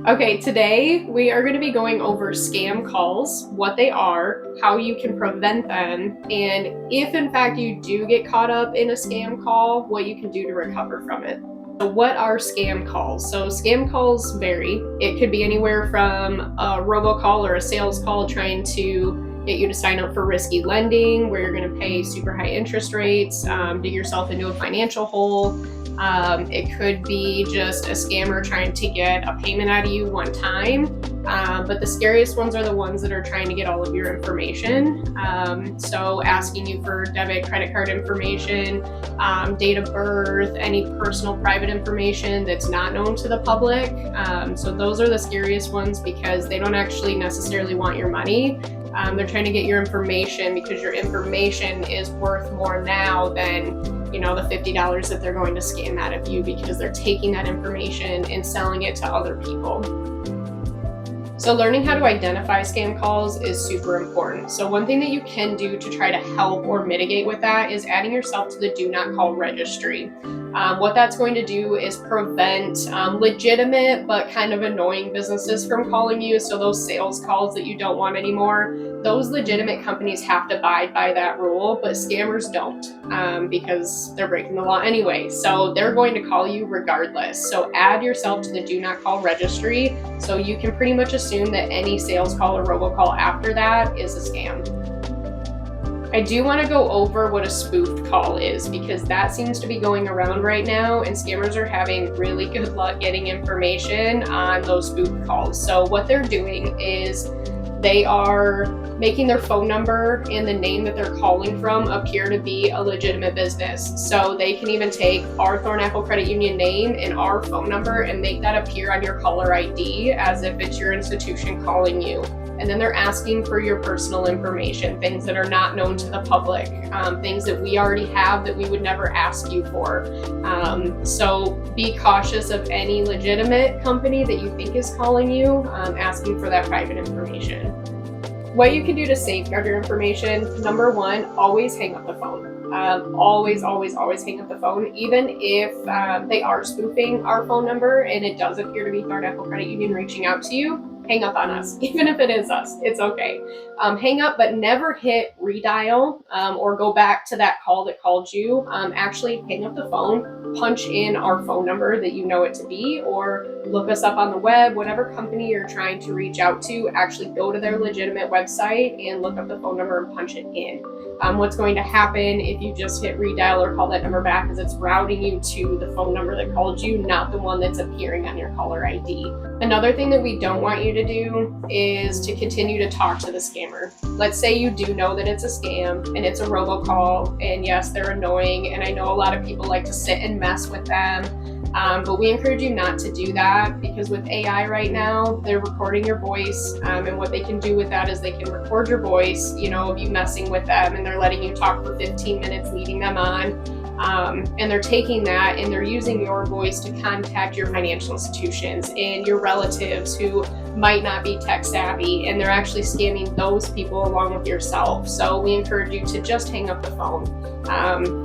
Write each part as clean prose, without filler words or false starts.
Okay, today we are going to be going over scam calls, what they are, how you can prevent them, and if in fact you do get caught up in a scam call, what you can do to recover from it. So what are scam calls? So scam calls vary. It could be anywhere from a robocall or a sales call trying to get you to sign up for risky lending, where you're going to pay super high interest rates, dig yourself into a financial hole. It could be just a scammer trying to get a payment out of you one time. But the scariest ones are the ones that are trying to get all of your information. So asking you for debit, credit card information, date of birth, any personal private information that's not known to the public. So those are the scariest ones because they don't actually necessarily want your money. They're trying to get your information because your information is worth more now than the $50 that they're going to scam out of you, because they're taking that information and selling it to other people. So learning how to identify scam calls is super important. So one thing that you can do to try to help or mitigate with that is adding yourself to the do not call registry. What that's going to do is prevent legitimate but kind of annoying businesses from calling you. So those sales calls that you don't want anymore, those legitimate companies have to abide by that rule, but scammers don't, because they're breaking the law anyway. So they're going to call you regardless. So add yourself to the do not call registry so you can pretty much assume that any sales call or robocall after that is a scam. I do want to go over what a spoofed call is, because that seems to be going around right now and scammers are having really good luck getting information on those spoofed calls. So what they're doing is they are making their phone number and the name that they're calling from appear to be a legitimate business. So they can even take our Thornapple Credit Union name and our phone number and make that appear on your caller ID as if it's your institution calling you. And then they're asking for your personal information, things that are not known to the public, things that we already have that we would never ask you for. So be cautious of any legitimate company that you think is calling you, asking for that private information. What you can do to safeguard your information: number one, always hang up the phone. Always hang up the phone, even if they are spoofing our phone number and it does appear to be Thornapple Credit Union reaching out to you. Hang up on us. Even if it is us, it's okay. Hang up, but never hit redial or go back to that call that called you. Actually hang up the phone, punch in our phone number that you know it to be, or look us up on the web. Whatever company you're trying to reach out to, actually go to their legitimate website and look up the phone number and punch it in. What's going to happen if you just hit redial or call that number back is it's routing you to the phone number that called you, not the one that's appearing on your caller ID. Another thing that we don't want you to do is to continue to talk to the scammer. Let's say you do know that it's a scam and it's a robocall, and yes, they're annoying, and I know a lot of people like to sit and mess with them. But we encourage you not to do that, because with AI right now, they're recording your voice, and what they can do with that is they can record your voice, of you messing with them, and they're letting you talk for 15 minutes, leading them on. And they're taking that and they're using your voice to contact your financial institutions and your relatives who might not be tech savvy, and they're actually scamming those people along with yourself. So we encourage you to just hang up the phone.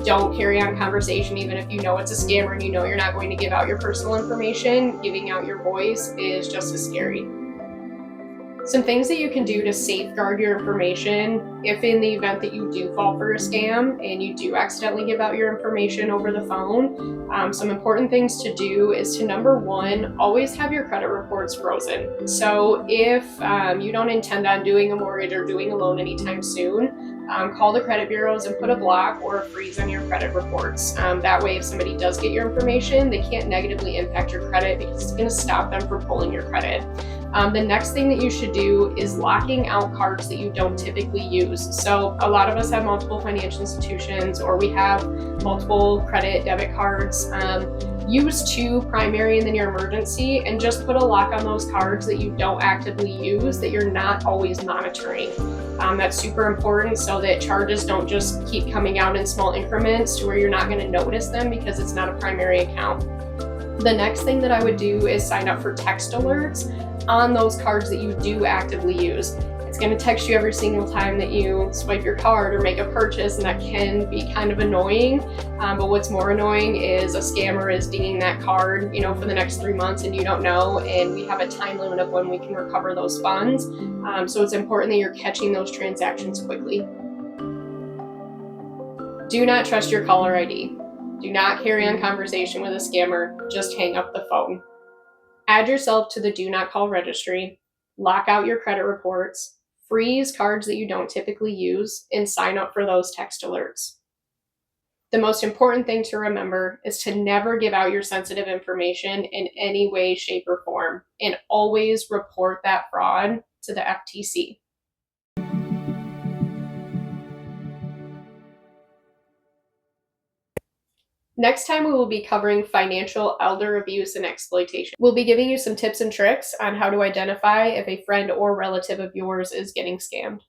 Don't carry on conversation, even if you know it's a scammer and you know you're not going to give out your personal information. Giving out your voice is just as scary. Some things that you can do to safeguard your information if in the event that you do fall for a scam and you do accidentally give out your information over the phone. Some important things to do is to, number one, always have your credit reports frozen. So if you don't intend on doing a mortgage or doing a loan anytime soon, call the credit bureaus and put a block or a freeze on your credit reports. That way, if somebody does get your information, they can't negatively impact your credit, because it's going to stop them from pulling your credit. The next thing that you should do is locking out cards that you don't typically use. So a lot of us have multiple financial institutions, or we have multiple credit debit cards. Use two primary and then your emergency, and just put a lock on those cards that you don't actively use, that you're not always monitoring. That's super important so that charges don't just keep coming out in small increments to where you're not going to notice them because it's not a primary account. The next thing that I would do is sign up for text alerts on those cards that you do actively use. It's going to text you every single time that you swipe your card or make a purchase, and that can be kind of annoying. But what's more annoying is a scammer is dinging that card, for the next 3 months, and you don't know, and we have a time limit of when we can recover those funds. So it's important that you're catching those transactions quickly. Do not trust your caller ID. Do not carry on conversation with a scammer. Just hang up the phone. Add yourself to the do not call registry. Lock out your credit reports. Freeze cards that you don't typically use, and sign up for those text alerts. The most important thing to remember is to never give out your sensitive information in any way, shape, or form, and always report that fraud to the FTC. Next time, we will be covering financial elder abuse and exploitation. We'll be giving you some tips and tricks on how to identify if a friend or relative of yours is getting scammed.